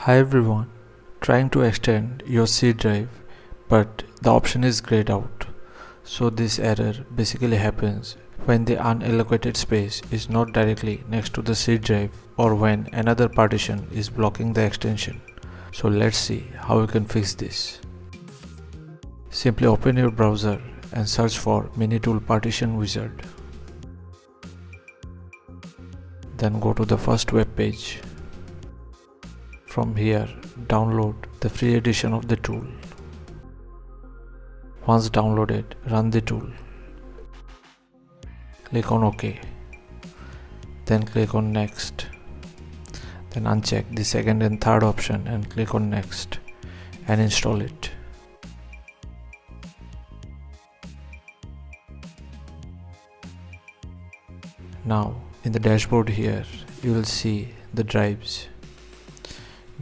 Hi everyone, trying to extend your C drive but the option is grayed out. So this error basically happens when the unallocated space is not directly next to the C drive or when another partition is blocking the extension. So let's see how we can fix this. Simply open your browser and search for Minitool Partition Wizard. Then go to the first web page. From here, download the free edition of the tool. Once downloaded, run the tool. Click on OK. Then click on Next. Then uncheck the second and third option and click on Next and install it. Now, in the dashboard here, you will see the drives.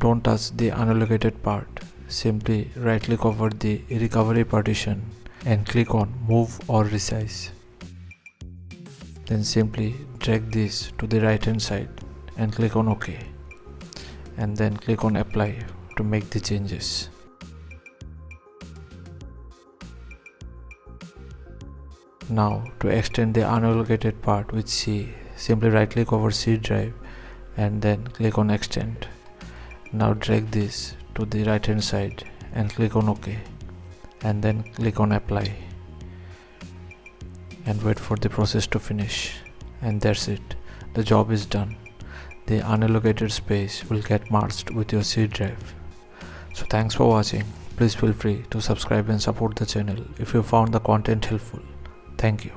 Don't touch the unallocated part. Simply right click over the recovery partition and click on Move or Resize. Then simply drag this to the right hand side and click on OK. And then click on Apply to make the changes. Now to extend the unallocated part with C, simply right click over C drive and then click on Extend. Now drag this to the right hand side and click on OK and then click on Apply and wait for the process to finish, and that's it. The job is done. The unallocated space will get merged with your C drive. So thanks for watching. Please feel free to subscribe and support the channel if you found the content helpful. Thank you.